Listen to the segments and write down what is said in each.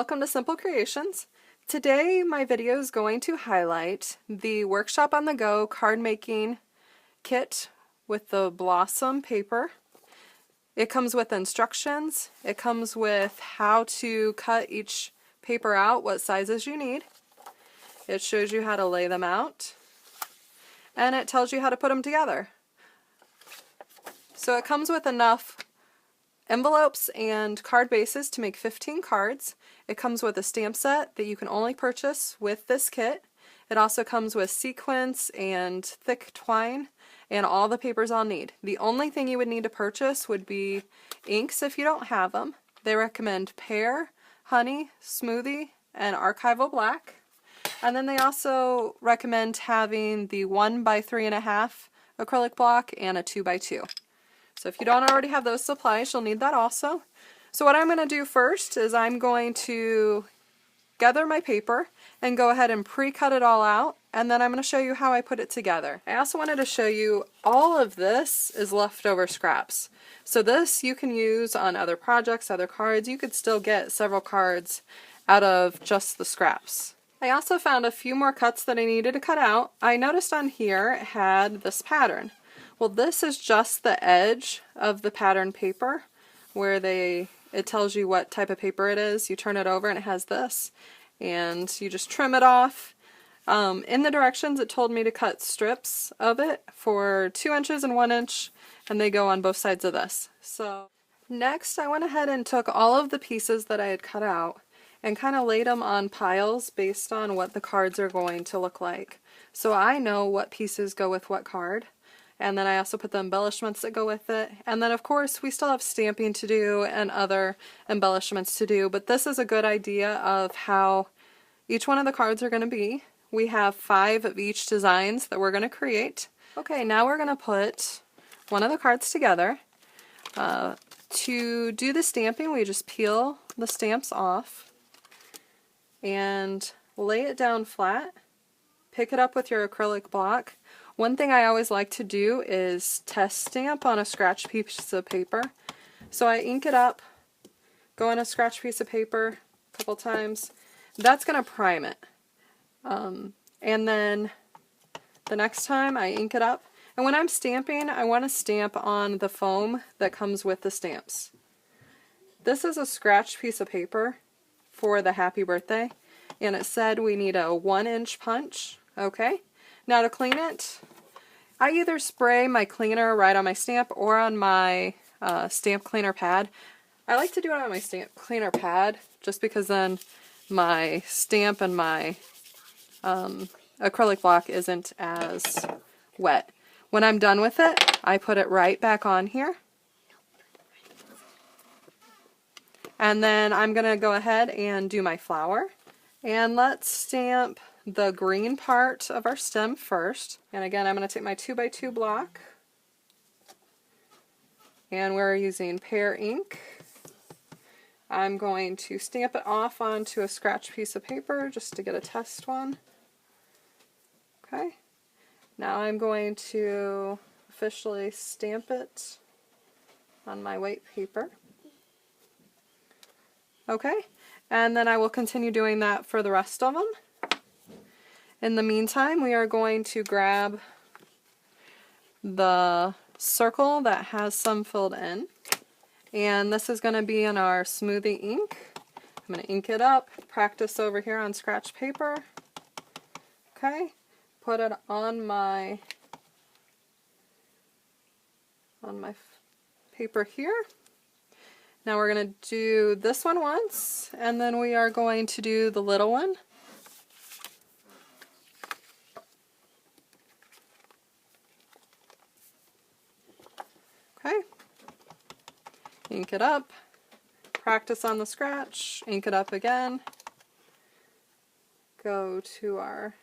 welcome to Simple Creations. Today my video is going to highlight the Workshop on the Go card making kit with the Blossom paper. It comes with instructions, it comes with how to cut each paper out, what sizes you need. It shows you how to lay them out, and it tells you how to put them together. So it comes with enough envelopes and card bases to make 15 cards. It comes with a stamp set that you can only purchase with this kit. It also comes with sequins and thick twine and all the papers I'll need. The only thing you would need to purchase would be inks if you don't have them. They recommend Pear, Honey, Smoothie, and Archival Black. And then they also recommend having the 1 by 3.5 acrylic block and a 2 by 2. So if you don't already have those supplies, you'll need that also. So what I'm going to do first is I'm going to gather my paper and go ahead and pre-cut it all out, and then I'm going to show you how I put it together. I also wanted to show you all of this is leftover scraps. So this you can use on other projects, other cards. You could still get several cards out of just the scraps. I also found a few more cuts that I needed to cut out. I noticed on here it had this pattern. Well, this is just the edge of the pattern paper where it tells you what type of paper it is. You turn it over and it has this, and you just trim it off. In the directions it told me to cut strips of it for 2 inches and 1 inch, and they go on both sides of this. So next I went ahead and took all of the pieces that I had cut out and kind of laid them on piles based on what the cards are going to look like. So I know what pieces go with what card. And then I also put the embellishments that go with it. And then of course we still have stamping to do and other embellishments to do, but this is a good idea of how each one of the cards are going to be. We have 5 of each designs that we're going to create. Okay, now we're going to put one of the cards together. To do the stamping, we just peel the stamps off and lay it down flat. Pick it up with your acrylic block. One thing I always like to do is test stamp on a scratch piece of paper. So I ink it up, go on a scratch piece of paper a couple times. That's going to prime it. And then the next time I ink it up. And when I'm stamping, I want to stamp on the foam that comes with the stamps. This is a scratch piece of paper for the happy birthday. And it said we need a 1-inch punch. Okay. Now to clean it, I either spray my cleaner right on my stamp or on my stamp cleaner pad. I like to do it on my stamp cleaner pad just because then my stamp and my acrylic block isn't as wet. When I'm done with it, I put it right back on here. And then I'm going to go ahead and do my flower. And let's stamp the green part of our stem first. And again, I'm going to take my 2 by 2 block, and we're using Pear ink. I'm going to stamp it off onto a scratch piece of paper just to get a test one. Okay, now I'm going to officially stamp it on my white paper. Okay, and then I will continue doing that for the rest of them. In the meantime, we are going to grab the circle that has some filled in, and this is going to be in our smoothie ink. I'm going to ink it up, practice over here on scratch paper. Okay, put it on my paper here. Now we're going to do this one once, and then we are going to do the little one. Okay, ink it up, practice on the scratch, ink it up again, go to our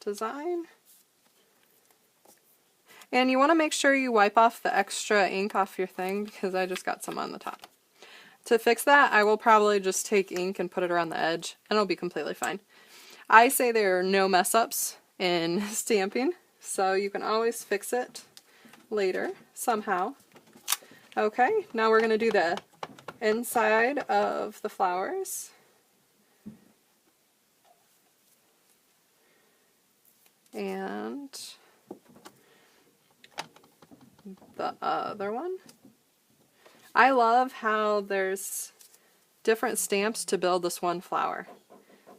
design, and you want to make sure you wipe off the extra ink off your thing because I just got some on the top. To fix that, I will probably just take ink and put it around the edge, and it'll be completely fine. I say there are no mess-ups in stamping, so you can always fix it later somehow. Okay, now we're going to do the inside of the flowers. and the other one. I love how there's different stamps to build this one flower,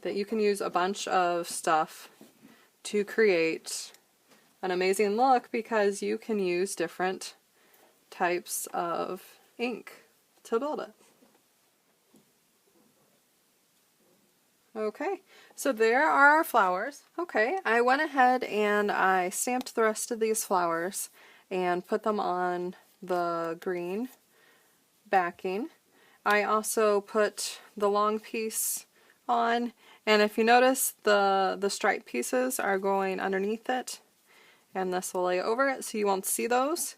that you can use a bunch of stuff to create an amazing look because you can use different types of ink to build it. Okay, so there are our flowers. Okay, I went ahead and I stamped the rest of these flowers and put them on the green backing. I also put the long piece on, and if you notice, the stripe pieces are going underneath it, and this will lay over it so you won't see those.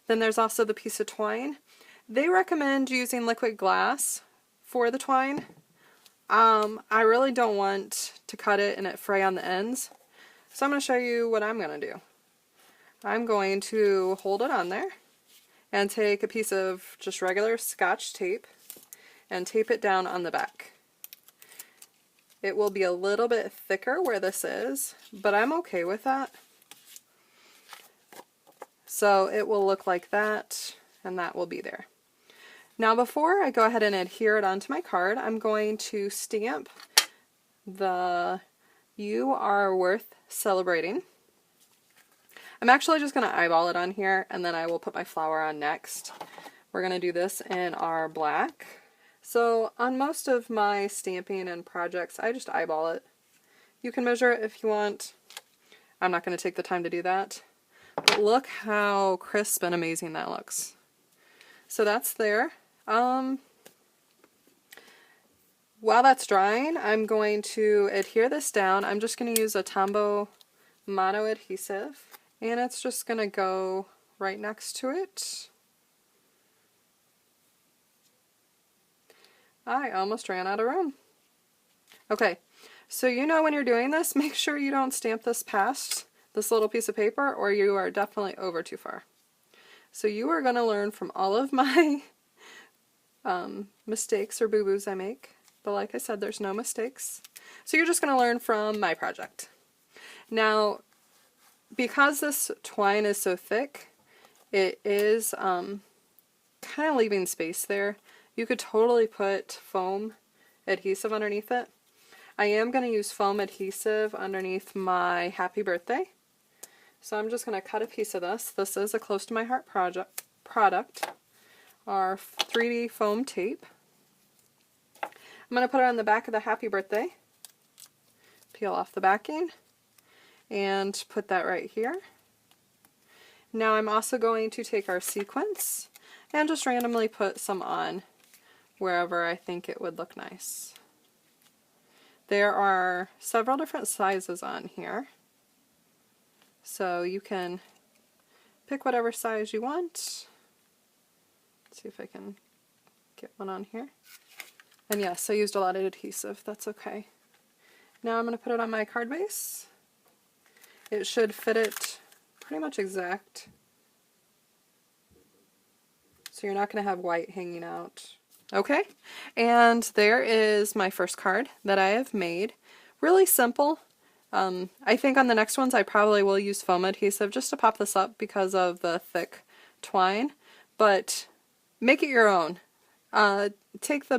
Then there's also the piece of twine. They recommend using liquid glass for the twine. I really don't want to cut it and it fray on the ends, so I'm going to show you what I'm going to do. I'm going to hold it on there and take a piece of just regular Scotch tape and tape it down on the back. It will be a little bit thicker where this is, but I'm okay with that. So it will look like that, and that will be there. Now before I go ahead and adhere it onto my card, I'm going to stamp the "You Are Worth Celebrating." I'm actually just going to eyeball it on here, and then I will put my flower on next. We're going to do this in our black. So on most of my stamping and projects, I just eyeball it. You can measure it if you want. I'm not going to take the time to do that. But look how crisp and amazing that looks. So that's there. While that's drying, I'm going to adhere this down. I'm just going to use a Tombow Mono adhesive, and it's just going to go right next to it. I almost ran out of room. Okay, so you know when you're doing this, make sure you don't stamp this past this little piece of paper, or you are definitely over too far. So you are going to learn from all of my mistakes or boo-boos I make, but like I said, there's no mistakes. So you're just going to learn from my project. Now, because this twine is so thick, it is kind of leaving space there. You could totally put foam adhesive underneath it. I am going to use foam adhesive underneath my happy birthday. So I'm just going to cut a piece of this. This is a close to my heart product, our 3D foam tape. I'm going to put it on the back of the happy birthday, peel off the backing, and put that right here. Now I'm also going to take our sequins and just randomly put some on wherever I think it would look nice. There are several different sizes on here, so you can pick whatever size you want. Let's see if I can get one on here. And yes, I used a lot of adhesive, that's okay. Now I'm going to put it on my card base. It should fit it pretty much exact, so you're not going to have white hanging out. Okay, and there is my first card that I have made. Really simple. I think on the next ones I probably will use foam adhesive just to pop this up because of the thick twine, but make it your own. Take the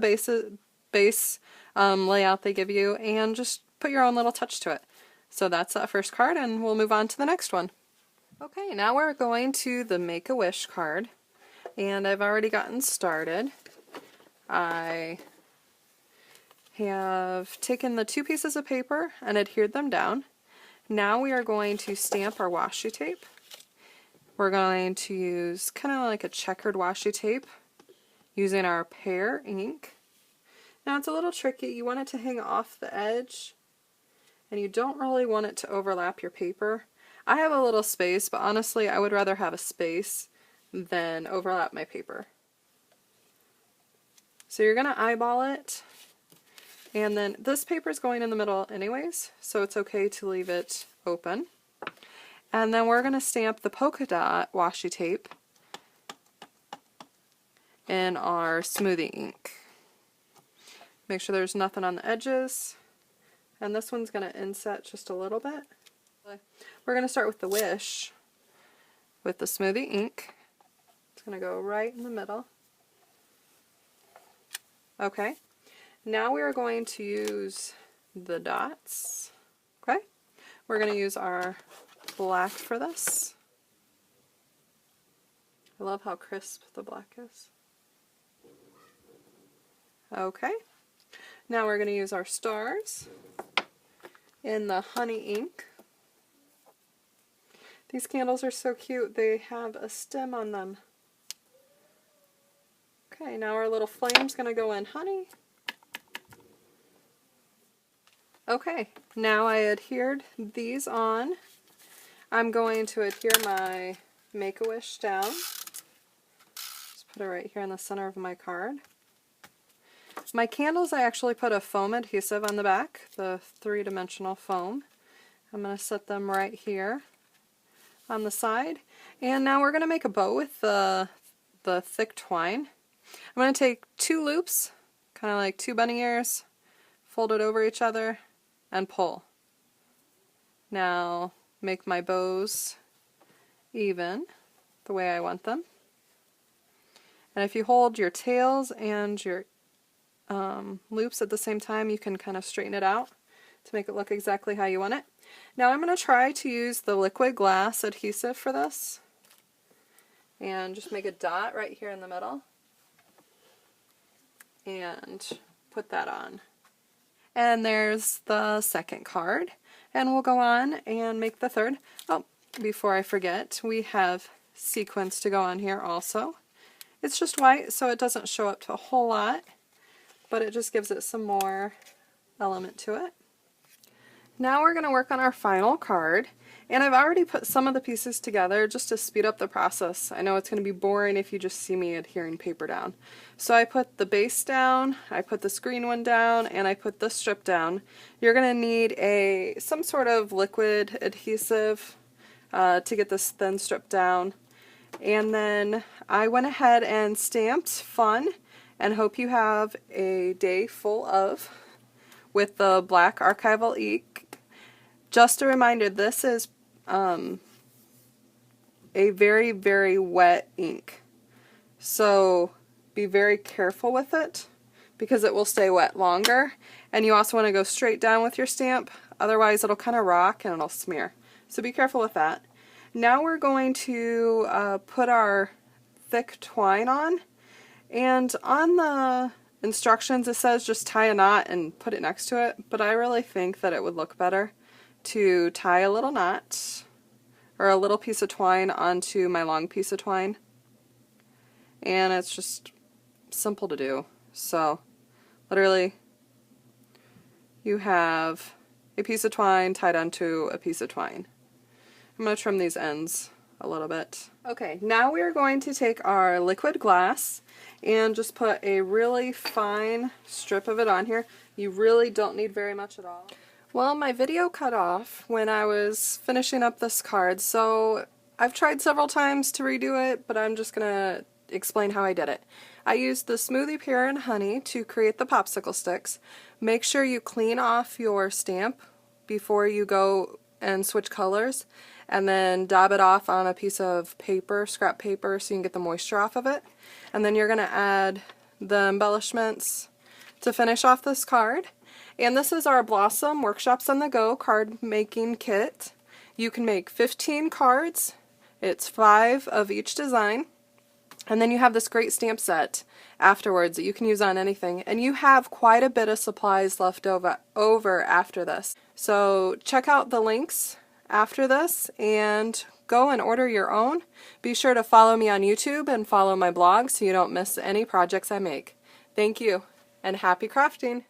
base layout they give you and just put your own little touch to it. So that's that first card, and we'll move on to the next one. Okay, now we're going to the Make-A-Wish card, and I've already gotten started. I have taken the two pieces of paper and adhered them down. Now we are going to stamp our washi tape. We're going to use kind of like a checkered washi tape using our pear ink. Now it's a little tricky. You want it to hang off the edge, and you don't really want it to overlap your paper. I have a little space, but honestly I would rather have a space than overlap my paper. So you're going to eyeball it, and then this paper is going in the middle anyways, so it's okay to leave it open. And then we're going to stamp the polka dot washi tape in our smoothie ink. Make sure there's nothing on the edges, and this one's going to inset just a little bit. We're going to start with the Wish with the smoothie ink. It's going to go right in the middle. Okay, now we are going to use the dots. Okay, we're going to use our black for this. I love how crisp the black is. Okay, now we're going to use our stars in the honey ink. These candles are so cute, they have a stem on them. Okay, now our little flame's going to go in honey. Okay, now I adhered these on. I'm going to adhere my Make-A-Wish down. Just put it right here in the center of my card. My candles, I actually put a foam adhesive on the back, the 3-dimensional foam. I'm going to set them right here on the side. And now we're going to make a bow with the thick twine. I'm going to take 2 loops, kind of like 2 bunny ears, fold it over each other, and pull. Now make my bows even the way I want them. And if you hold your tails and your loops at the same time, you can kind of straighten it out to make it look exactly how you want it. Now I'm going to try to use the liquid glass adhesive for this and just make a dot right here in the middle and put that on. And there's the second card, and we'll go on and make the third. Oh, before I forget, we have sequins to go on here also. It's just white, so it doesn't show up to a whole lot, but it just gives it some more element to it. Now we're going to work on our final card, and I've already put some of the pieces together just to speed up the process. I know it's going to be boring if you just see me adhering paper down. So I put the base down, I put this green one down, and I put this strip down. You're going to need some sort of liquid adhesive to get this thin strip down. And then I went ahead and stamped Fun and Hope You Have a Day Full of with the black archival ink. Just a reminder, this is a very, very wet ink. So be very careful with it because it will stay wet longer. And you also want to go straight down with your stamp, otherwise it'll kind of rock and it'll smear. So be careful with that. Now we're going to put our thick twine on, and on the instructions it says just tie a knot and put it next to it, but I really think that it would look better to tie a little knot or a little piece of twine onto my long piece of twine, and it's just simple to do. So literally you have a piece of twine tied onto a piece of twine. I'm going to trim these ends a little bit. Okay, now we are going to take our liquid glass and just put a really fine strip of it on here. You really don't need very much at all. Well, my video cut off when I was finishing up this card, so I've tried several times to redo it, but I'm just going to explain how I did it. I used the Smoothie Pear and Honey to create the popsicle sticks. Make sure you clean off your stamp before you go and switch colors, and then dab it off on a piece of paper, scrap paper, so you can get the moisture off of it. And then you're going to add the embellishments to finish off this card. And this is our Blossom Workshops on the Go card making kit. You can make 15 cards. It's 5 of each design. And then you have this great stamp set afterwards that you can use on anything. And you have quite a bit of supplies left over after this. So check out the links after this and go and order your own. Be sure to follow me on YouTube and follow my blog so you don't miss any projects I make. Thank you, and happy crafting!